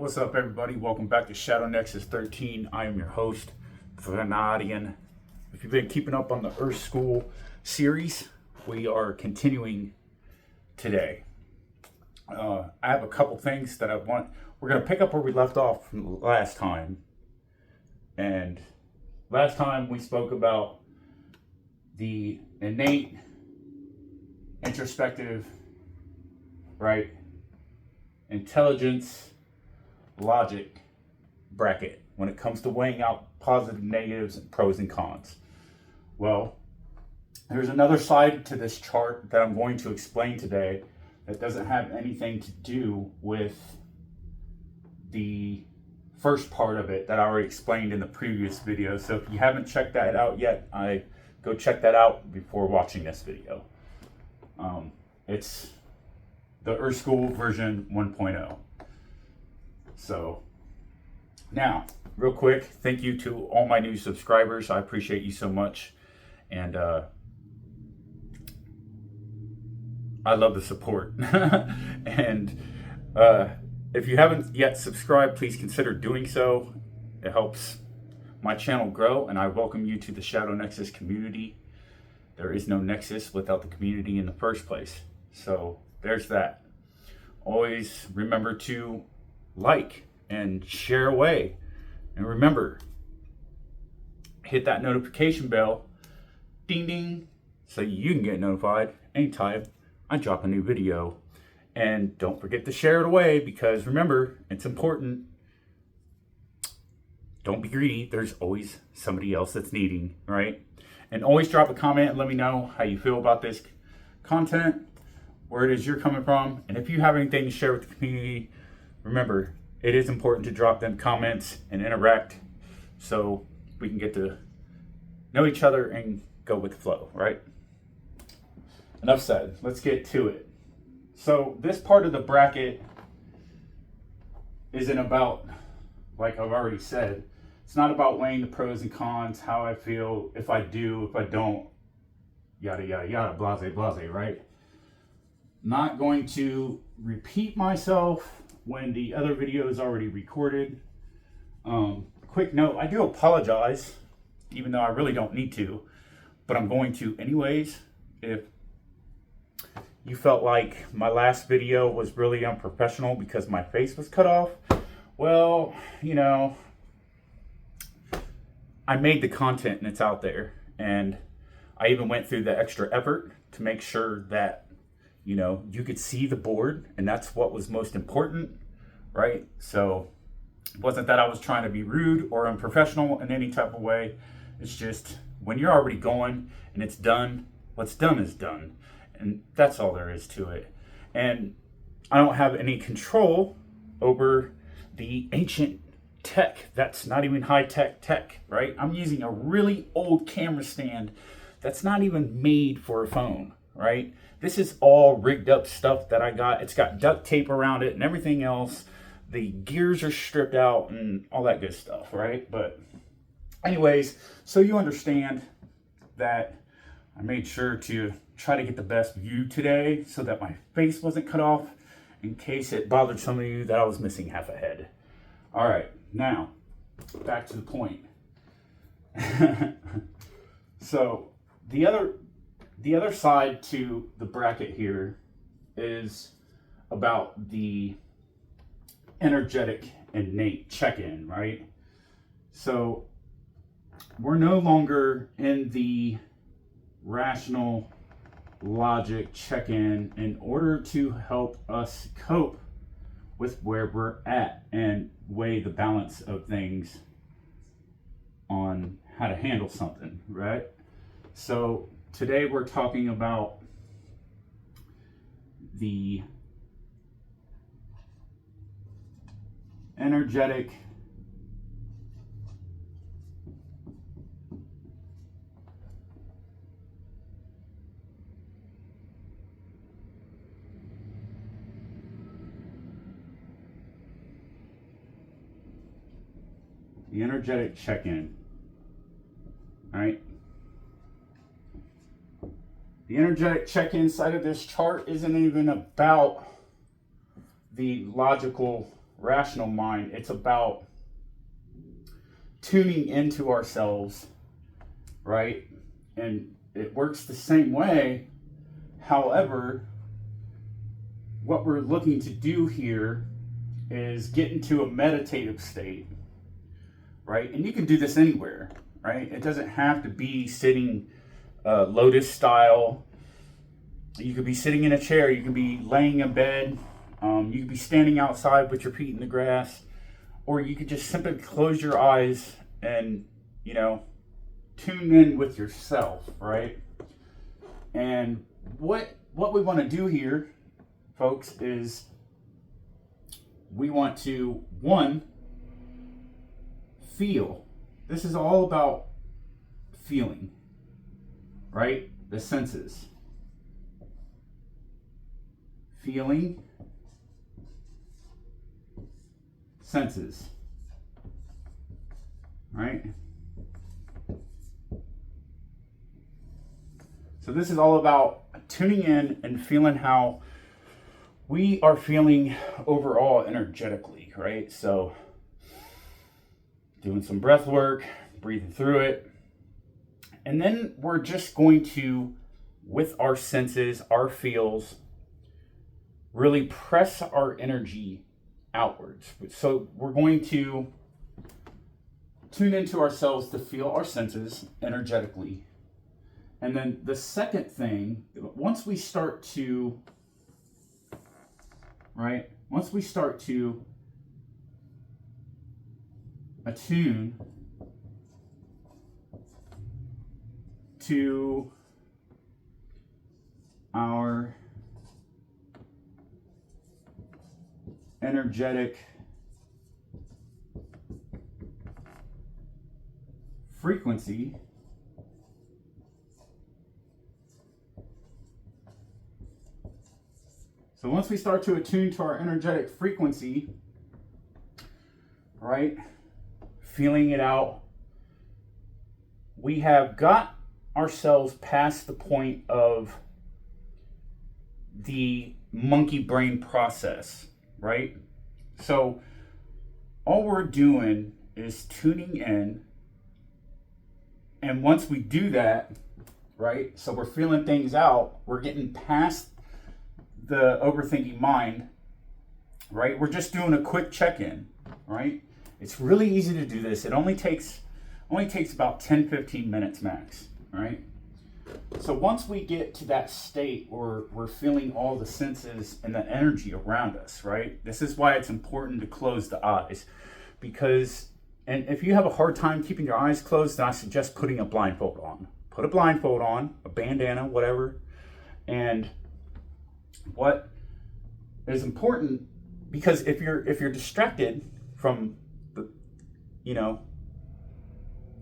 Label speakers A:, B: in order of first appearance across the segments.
A: What's up, everybody? Welcome back to Shadow Nexus 13. I am your host, Threnadian. If you've been keeping up on the Earth School series, we are continuing today. I have a couple things that we're going to pick up where we left off from last time. And last time we spoke about the innate, introspective, intelligence, logic bracket when it comes to weighing out positive, negatives, and pros and cons. Well, there's another side to this chart that I'm going to explain today that doesn't have anything to do with the first part of it that I already explained in the previous video. So if you haven't checked that out yet, go check that out before watching this video. It's the Earth School version 1.0. So now, real quick, thank you to all my new subscribers. I appreciate you so much. And I love the support. And if you haven't yet subscribed, please consider doing so. It helps my channel grow, and I welcome you to the Shadow Nexus community. There is no Nexus without the community in the first place. So there's that. Always remember to like and share away. And remember, hit that notification bell, ding ding, so you can get notified anytime I drop a new video. And don't forget to share it away, because remember, it's important. Don't be greedy. There's always somebody else that's needing, right? And always drop a comment and let me know how you feel about this content, where it is you're coming from. And if you have anything to share with the community, remember, it is important to drop them comments and interact so we can get to know each other and go with the flow, right? Enough said. Let's get to it. So this part of the bracket isn't about, like I've already said, it's not about weighing the pros and cons, how I feel, if I do, if I don't, yada, yada, yada, blase, blase, right? Not going to repeat myself when the other video is already recorded. Quick note, I do apologize, even though I really don't need to, but I'm going to anyways. If you felt like my last video was really unprofessional because my face was cut off, well, you know, I made the content and it's out there. And I even went through the extra effort to make sure that, you know, you could see the board, and that's what was most important, right? So it wasn't that I was trying to be rude or unprofessional in any type of way. It's just when you're already going and it's done, what's done is done. And that's all there is to it. And I don't have any control over the ancient tech that's not even high-tech tech, right? I'm using a really old camera stand that's not even made for a phone, right? This is all rigged up stuff that I got. It's got duct tape around it and everything else. The gears are stripped out and all that good stuff, right? But anyways, so you understand that I made sure to try to get the best view today so that my face wasn't cut off, in case it bothered some of you that I was missing half a head. All right, now back to the point. So the other side to the bracket here is about the energetic innate check-in, right? So we're no longer in the rational logic check-in in order to help us cope with where we're at and weigh the balance of things on how to handle something, right? So today we're talking about the energetic check-in, right? The energetic check-in side of this chart isn't even about the logical rational mind. It's about tuning into ourselves, right? And it works the same way. However, what we're looking to do here is get into a meditative state, right? And you can do this anywhere, right? It doesn't have to be sitting lotus style. You could be sitting in a chair. You can be laying in bed. You could be standing outside with your feet in the grass. Or you could just simply close your eyes and, tune in with yourself, right? And what we want to do here, folks, is we want to, one, feel. This is all about feeling, right? The senses. Feeling, senses, right? So this is all about tuning in and feeling how we are feeling overall energetically, right? So doing some breath work, breathing through it. And then we're just going to, with our senses, our feels, really press our energy outwards. So we're going to tune into ourselves to feel our senses energetically. And then the second thing, once we start to attune to our energetic frequency, so once we start to attune to our energetic frequency, right, feeling it out, we have got ourselves past the point of the monkey brain process, right? So all we're doing is tuning in, and once we do that, right, so we're feeling things out, we're getting past the overthinking mind, right? We're just doing a quick check-in, right? It's really easy to do this. It only takes about 10-15 minutes max, right? So once we get to that state where we're feeling all the senses and the energy around us, right? This is why it's important to close the eyes, because, and if you have a hard time keeping your eyes closed, then I suggest putting a blindfold on. Put a blindfold on, a bandana, whatever. And what is important, because if you're distracted from the,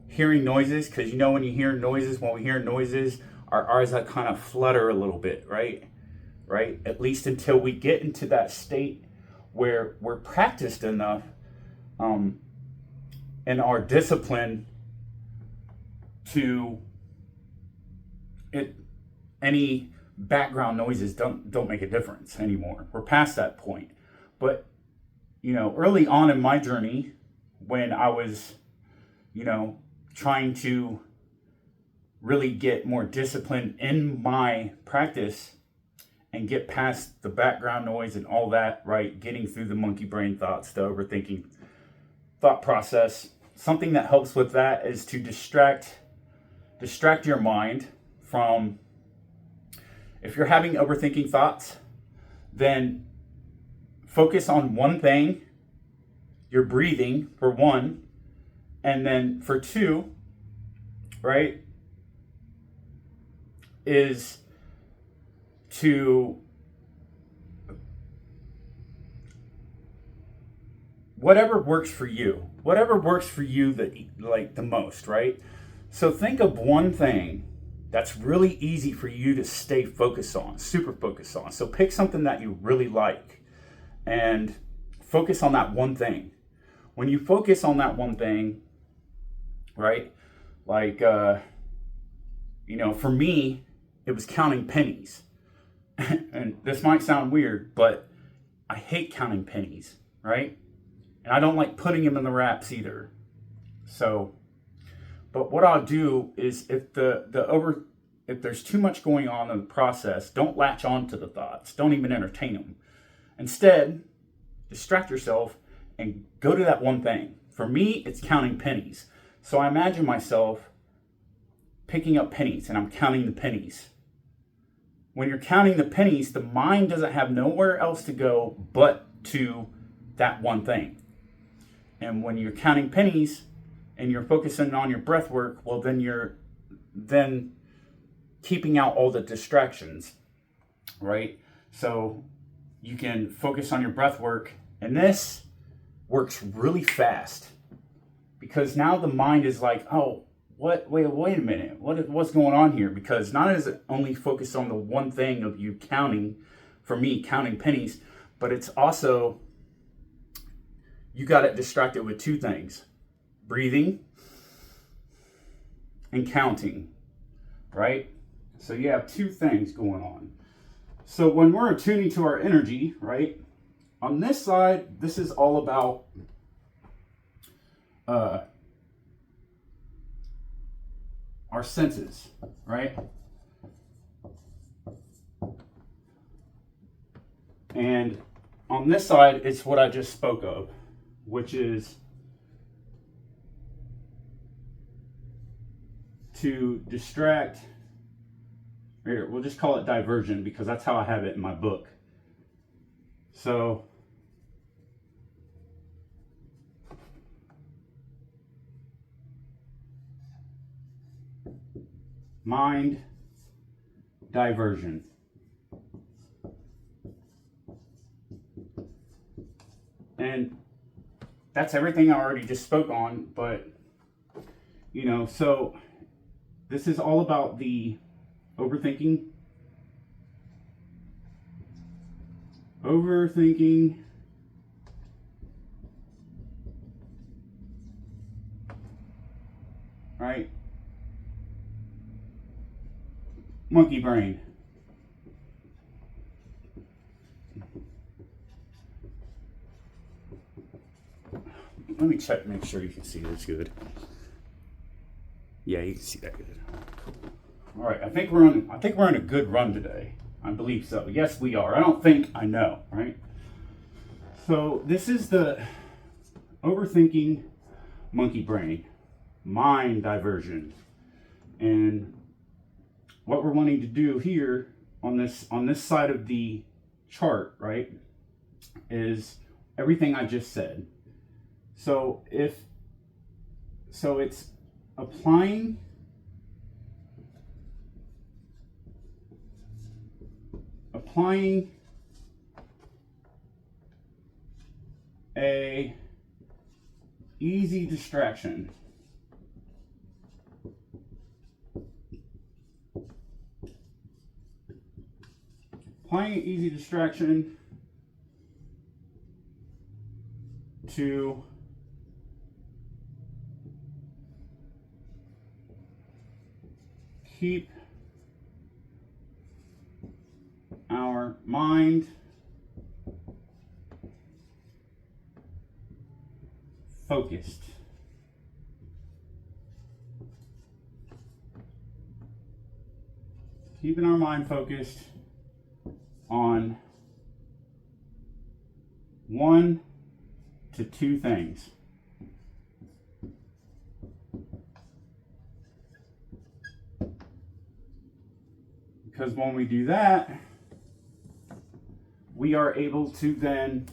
A: hearing noises, because when you hear noises, when we hear noises, our eyes like kind of flutter a little bit, right? At least until we get into that state where we're practiced enough in our discipline to any background noises don't make a difference anymore. We're past that point. But early on in my journey, when I was trying to really get more discipline in my practice and get past the background noise and all that, right? Getting through the monkey brain thoughts, the overthinking thought process. Something that helps with that is to distract your mind from, if you're having overthinking thoughts, then focus on one thing, your breathing for one, and then for two, right, is to whatever works for you the most, right? So think of one thing that's really easy for you to stay focused on, super focused on. So pick something that you really like and focus on that one thing. When you focus on that one thing, right, like, for me, it was counting pennies. And this might sound weird, but I hate counting pennies, right? And I don't like putting them in the wraps either. So, but what I'll do is if there's too much going on in the process, don't latch on to the thoughts. Don't even entertain them. Instead, distract yourself and go to that one thing. For me, it's counting pennies. So I imagine myself picking up pennies and I'm counting the pennies. When you're counting the pennies, the mind doesn't have nowhere else to go but to that one thing. And when you're counting pennies and you're focusing on your breath work, well, then you're keeping out all the distractions, right? So you can focus on your breath work, and this works really fast because now the mind is like, oh, wait a minute, what's going on here? Because not is it only focused on the one thing of you counting, for me, counting pennies, but it's also, you got it distracted with two things: breathing and counting, right? So you have two things going on. So when we're attuning to our energy, right, on this side, this is all about our senses, right? And on this side, it's what I just spoke of, which is to distract. Here, we'll just call it diversion because that's how I have it in my book. So mind diversion. And that's everything I already just spoke on, but so this is all about the overthinking, right? Monkey brain. Let me check, make sure you can see this good. Yeah, you can see that good. All right, I think we're on a good run today. I believe so. Yes, we are. I don't think, I know, right? So this is the overthinking monkey brain, mind diversion. And what we're wanting to do here on this side of the chart, right, is everything I just said. So it's applying a easy distraction. Applying an easy distraction to keep our mind focused. Keeping our mind focused on one to two things. Because when we do that, we are able to then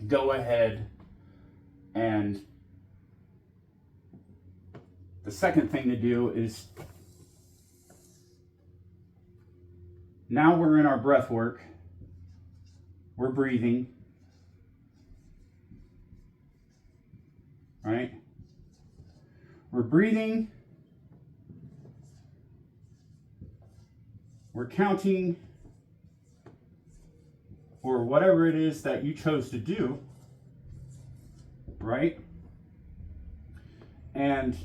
A: go ahead and the second thing to do is, now we're in our breath work, we're breathing, right? We're breathing, we're counting, or whatever it is that you chose to do, right? And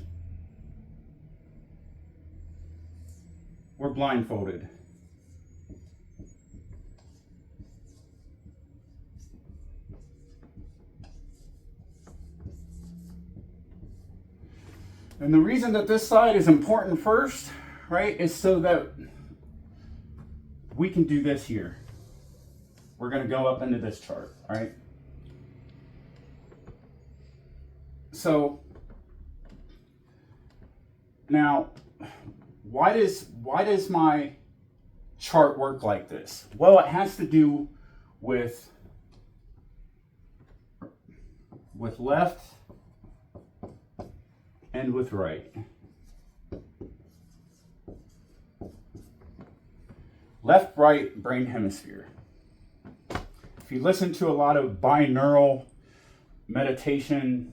A: we're blindfolded. And the reason that this side is important first, right, is so that we can do this here. We're going to go up into this chart, right? So now, why does my chart work like this? Well, it has to do with left and with right. Left, right brain hemisphere. If you listen to a lot of binaural meditation,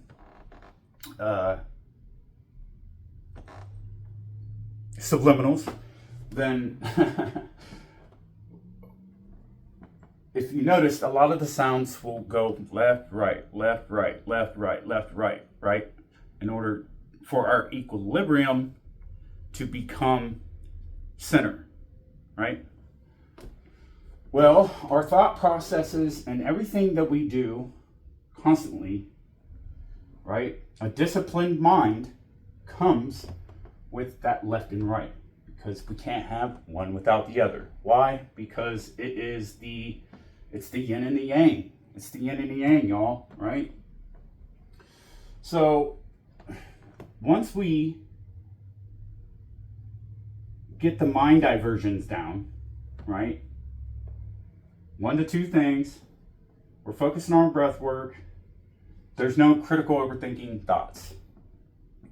A: subliminals, then if you notice, a lot of the sounds will go left, right, left, right, left, right, left, right, right, in order for our equilibrium to become center, right? Well, our thought processes and everything that we do constantly, right? A disciplined mind comes with that left and right, because we can't have one without the other. Why? Because it's the yin and the yang. It's the yin and the yang, y'all, right? So once we get the mind diversions down, right? 1 to 2 things. We're focusing on breath work. There's no critical overthinking thoughts.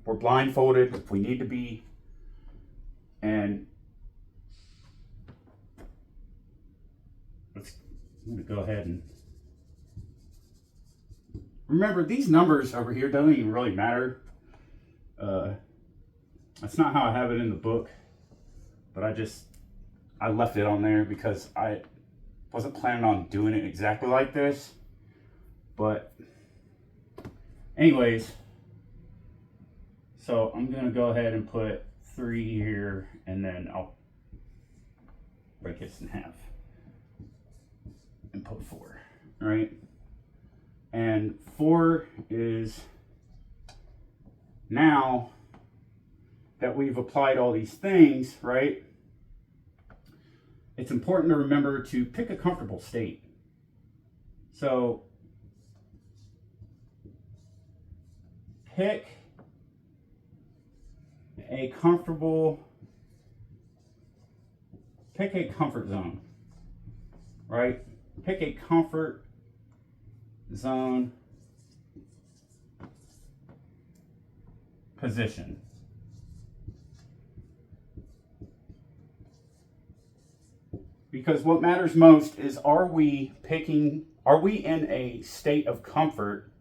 A: We're blindfolded if we need to be. And I'm going to go ahead and remember, these numbers over here don't even really matter. That's not how I have it in the book, but I left it on there because I wasn't planning on doing it exactly like this. But anyways, so I'm going to go ahead and put 3 here, and then I'll break this in half and put 4, right? And 4 is, now that we've applied all these things, right, it's important to remember to pick a comfortable state. So pick a comfort zone, right? Pick a comfort zone position. Because what matters most is, are we in a state of comfort?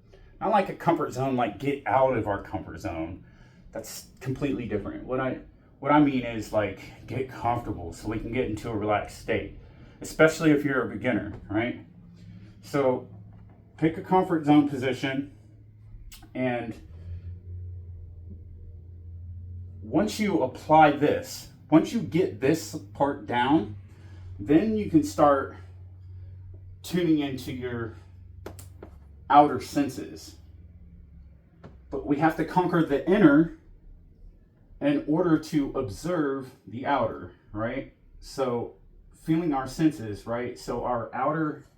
A: Not like a comfort zone, like get out of our comfort zone. That's completely different. What I mean is, like, get comfortable so we can get into a relaxed state, especially if you're a beginner, right? So pick a comfort zone position, and once you apply this, once you get this part down, then you can start tuning into your outer senses. But we have to conquer the inner in order to observe the outer, right? So feeling our senses, right? So our outer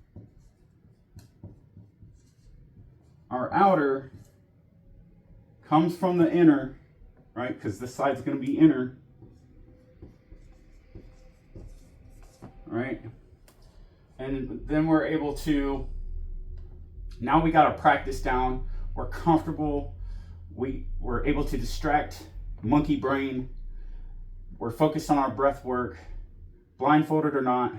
A: comes from the inner, right? Because this side's going to be inner, right? And then we're able to, now we got our practice down, we're comfortable, we're able to distract monkey brain, we're focused on our breath work, blindfolded or not.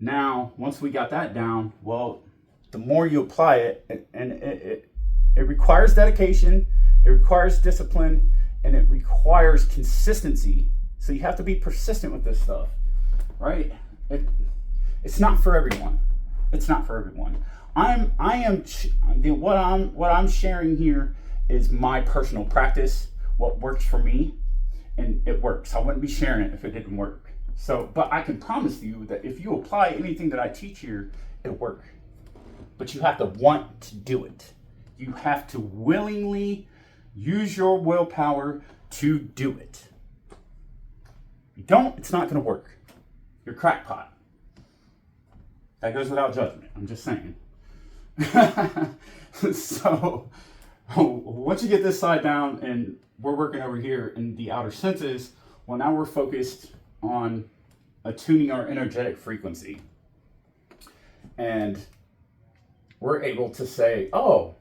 A: Now, once we got that down, well, the more you apply it, and it requires dedication, it requires discipline, and it requires consistency. So you have to be persistent with this stuff, right? It's not for everyone. It's not for everyone. What I'm sharing here is my personal practice, what works for me, and it works. I wouldn't be sharing it if it didn't work. So, but I can promise you that if you apply anything that I teach here, it'll work. But you have to want to do it. You have to willingly Use your willpower to do it. If you don't, it's not going to work. You're crackpot. That goes without judgment. I'm just saying. So, once you get this side down and we're working over here in the outer senses, well, now we're focused on attuning our energetic frequency. And we're able to say, oh,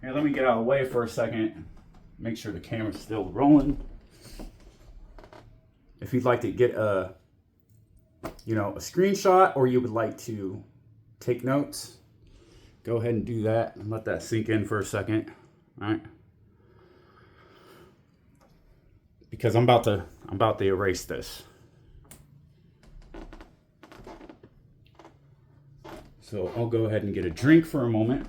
A: here, let me get out of the way for a second. Make sure the camera's still rolling. If you'd like to get a screenshot, or you would like to take notes, go ahead and do that and let that sink in for a second. All right. Because I'm about to erase this. So I'll go ahead and get a drink for a moment.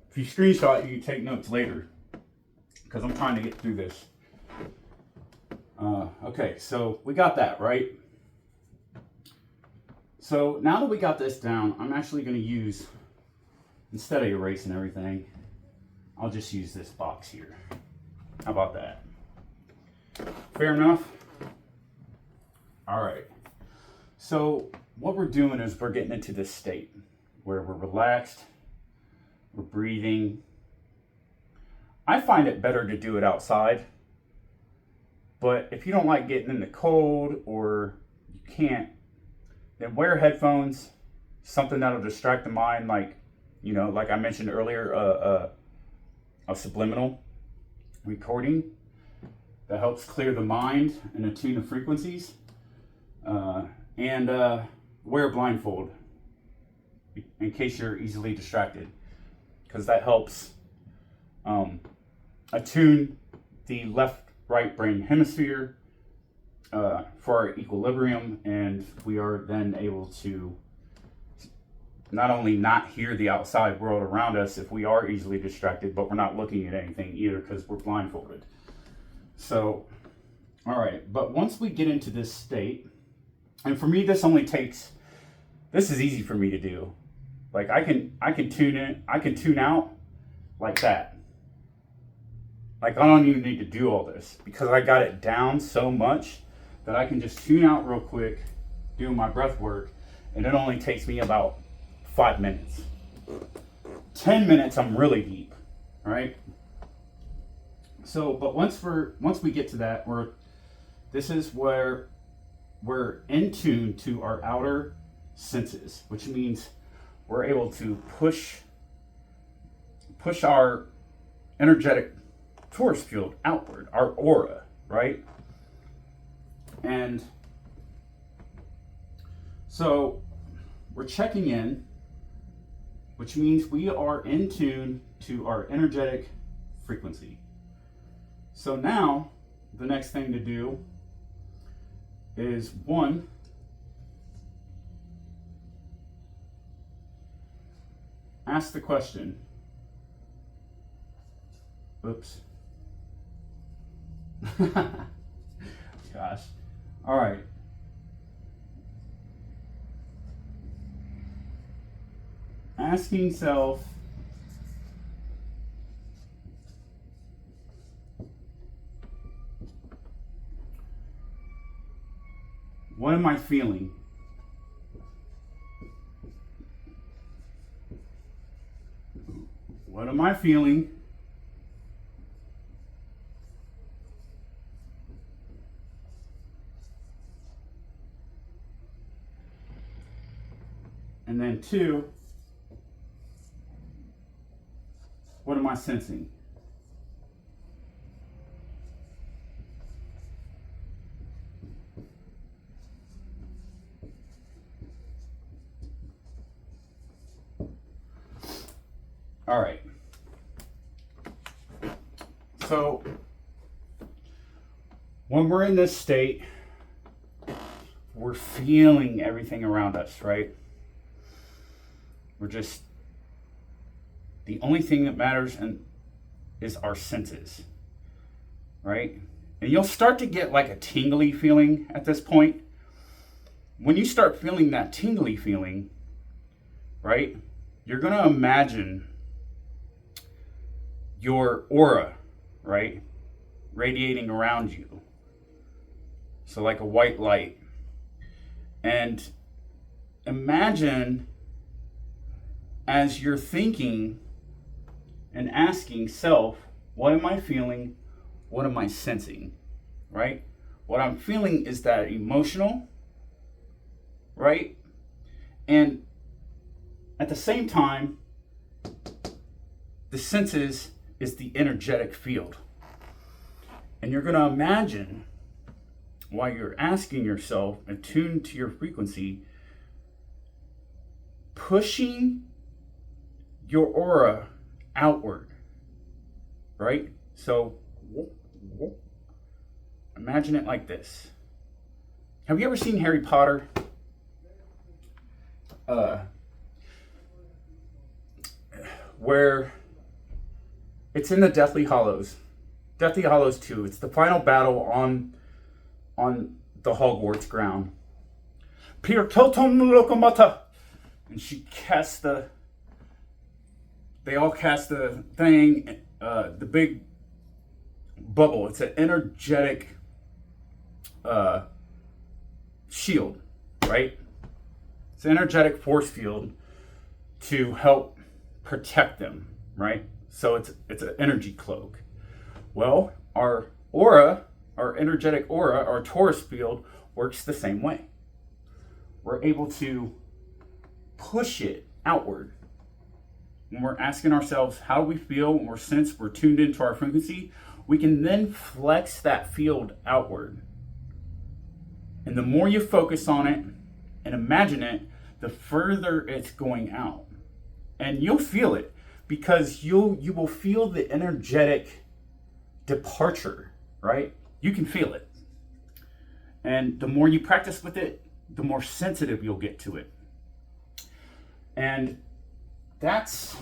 A: If you screenshot, you can take notes later, because I'm trying to get through this. Okay, so we got that, right? So now that we got this down, I'm actually going to use, instead of erasing everything, I'll just use this box here. How about that? Fair enough? All right. So what we're doing is we're getting into this state where we're relaxed, we're breathing. I find it better to do it outside, but if you don't like getting in the cold or you can't, then wear headphones, something that'll distract the mind, like I mentioned earlier, a subliminal recording that helps clear the mind and attune the frequencies, and wear a blindfold in case you're easily distracted, because that helps attune the left-right brain hemisphere for our equilibrium, and we are then able to not only not hear the outside world around us if we are easily distracted, but we're not looking at anything either because we're blindfolded. So, all right, but once we get into this state, and for me, this is easy for me to do. Like I can tune in, I can tune out like that. Like I don't even need to do all this because I got it down so much that I can just tune out real quick, do my breath work, and it only takes me about 5 minutes. 10 minutes, I'm really deep, right? So, but once we get to that, this is where we're in tune to our outer senses, which means we're able to push our energetic force field outward, our aura, right? And so we're checking in, which means we are in tune to our energetic frequency. So now the next thing to do is one, ask the question. Oops. Gosh. All right. Asking self, what am I feeling? What am I feeling? And then two, what am I sensing? All right. So when we're in this state, we're feeling everything around us, right? We're just, the only thing that matters is our senses, right? And you'll start to get like a tingly feeling at this point. When you start feeling that tingly feeling, right, you're going to imagine your aura, right, radiating around you. So like a white light. And imagine as you're thinking and asking self, what am I feeling? What am I sensing? Right? What I'm feeling is that emotional, right? And at the same time, the senses is the energetic field. And you're going to imagine, while you're asking yourself, attuned to your frequency, pushing your aura outward, right? So imagine it like this. Have you ever seen Harry Potter? Where it's in the Deathly Hallows. Deathly Hallows 2. It's the final battle on the Hogwarts ground. Peter Totem Lokomata. And they all cast the thing, the big bubble. It's an energetic shield, right? It's an energetic force field to help protect them, right? So it's an energy cloak. Well, our aura, our energetic aura, our Taurus field works the same way. We're able to push it outward. When we're asking ourselves how we feel, when we're tuned into our frequency, we can then flex that field outward. And the more you focus on it and imagine it, the further it's going out. And you'll feel it, because you will feel the energetic departure, right? You can feel it. And the more you practice with it, the more sensitive you'll get to it. And that's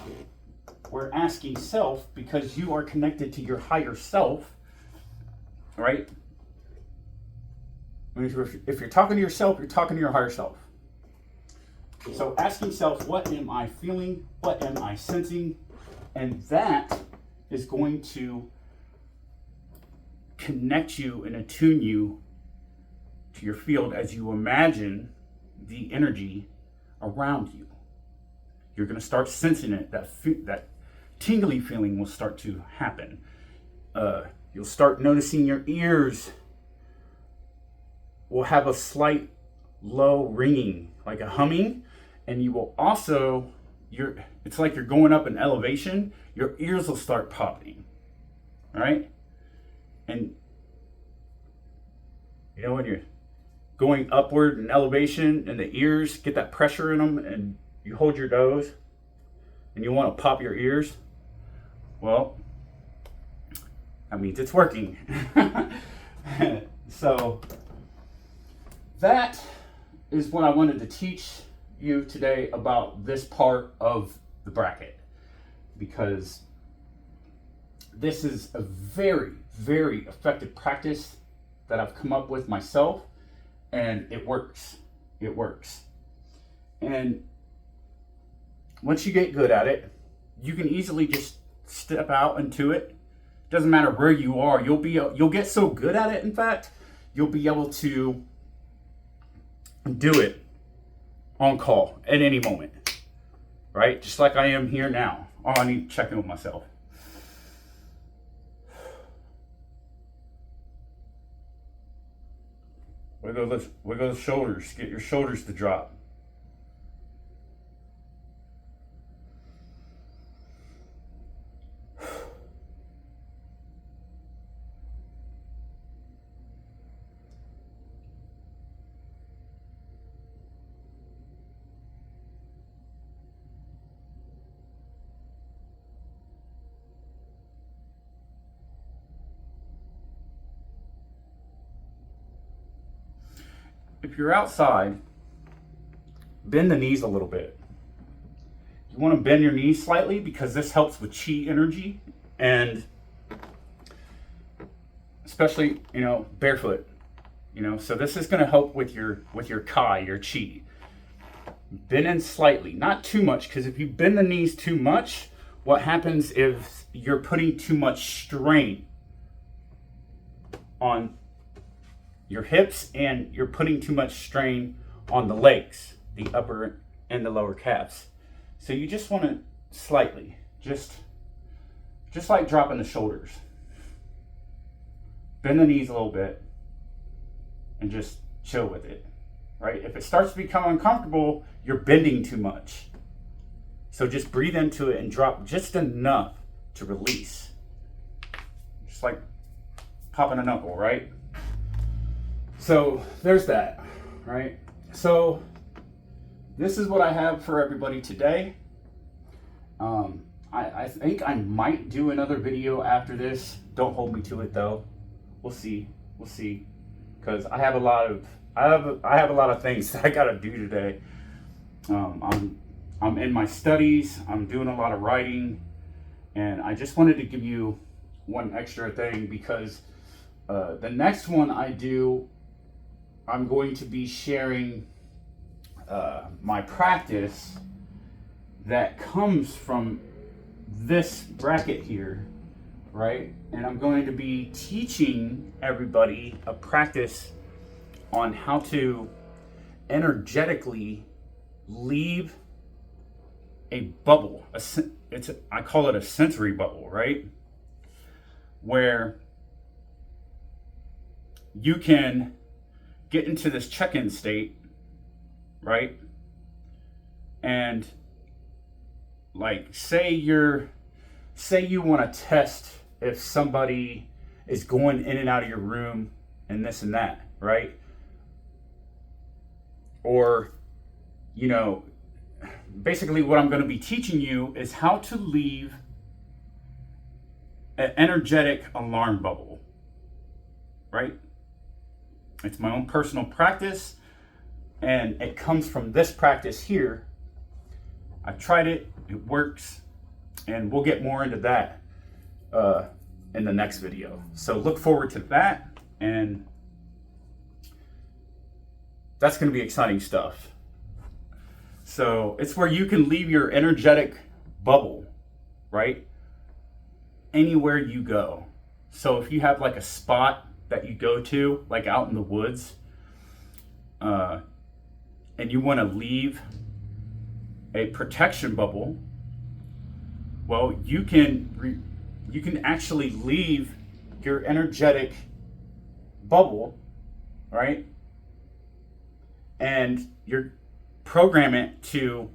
A: where asking self, because you are connected to your higher self, right? If you're talking to yourself, you're talking to your higher self. So asking self, what am I feeling? What am I sensing? And that is going to connect you and attune you to your field as you imagine the energy around you. You're going to start sensing it. That tingly feeling will start to happen. You'll start noticing your ears will have a slight low ringing, like a humming. And you will also, it's like you're going up in elevation. Your ears will start popping, right? And you know, when you're going upward in elevation and the ears get that pressure in them, and you hold your nose and you want to pop your ears, well, that means it's working. So that is what I wanted to teach you today about this part of the bracket, because this is a very, very effective practice that I've come up with myself, and it works. It works. And once you get good at it, you can easily just step out into it. Doesn't matter where you are. You'll get so good at it, in fact, you'll be able to do it on call at any moment, right? Just like I am here now. Oh, I need to check in with myself. Wiggle the shoulders. Get your shoulders to drop. If you're outside, bend the knees a little bit. You want to bend your knees slightly because this helps with chi energy, and especially, you know, barefoot, you know. So this is going to help with your Kai, your chi. Bend in slightly, not too much, because if you bend the knees too much, what happens is you're putting too much strain on your hips, and you're putting too much strain on the legs, the upper and the lower calves. So you just want to slightly, just like dropping the shoulders. Bend the knees a little bit and just chill with it, right? If it starts to become uncomfortable, you're bending too much. So just breathe into it and drop just enough to release. Just like popping a knuckle, right? So there's that, right? So this is what I have for everybody today. I think I might do another video after this. Don't hold me to it though. We'll see, because I have a lot of things that I gotta do today. I'm in my studies. I'm doing a lot of writing, and I just wanted to give you one extra thing, because the next one I do, I'm going to be sharing my practice that comes from this bracket here, right? And I'm going to be teaching everybody a practice on how to energetically leave a bubble. I call it a sensory bubble, right? Where you can get into this check-in state, right? And like, say you want to test if somebody is going in and out of your room and this and that, right? Or, you know, basically what I'm going to be teaching you is how to leave an energetic alarm bubble, right? It's my own personal practice, and it comes from this practice here. I've tried it, it works, and we'll get more into that in the next video. So look forward to that, and that's going to be exciting stuff. So it's where you can leave your energetic bubble, right? Anywhere you go. So if you have like a spot that you go to, like out in the woods, and you want to leave a protection bubble, well, you can actually leave your energetic bubble, right? And you're program it to,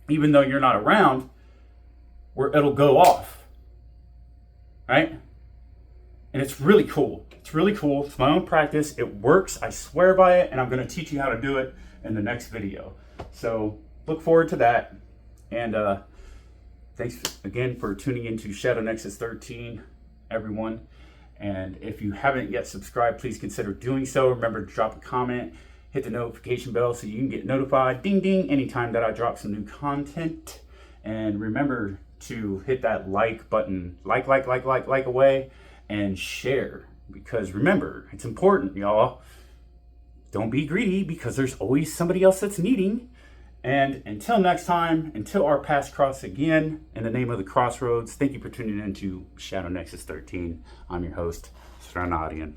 A: even though you're not around, where it'll go off, right? And it's really cool. It's really cool. It's my own practice. It works. I swear by it. And I'm going to teach you how to do it in the next video. So look forward to that. And thanks again for tuning into Shadow Nexus 13, everyone. And if you haven't yet subscribed, please consider doing so. Remember to drop a comment, hit the notification bell so you can get notified, ding ding, anytime that I drop some new content. And remember to hit that like button, like away, and share, because remember, it's important, y'all. Don't be greedy, because there's always somebody else that's needing. And until next time, until our paths cross again, in the name of the Crossroads, thank you for tuning in to Shadow Nexus 13. I'm your host, Threnadian.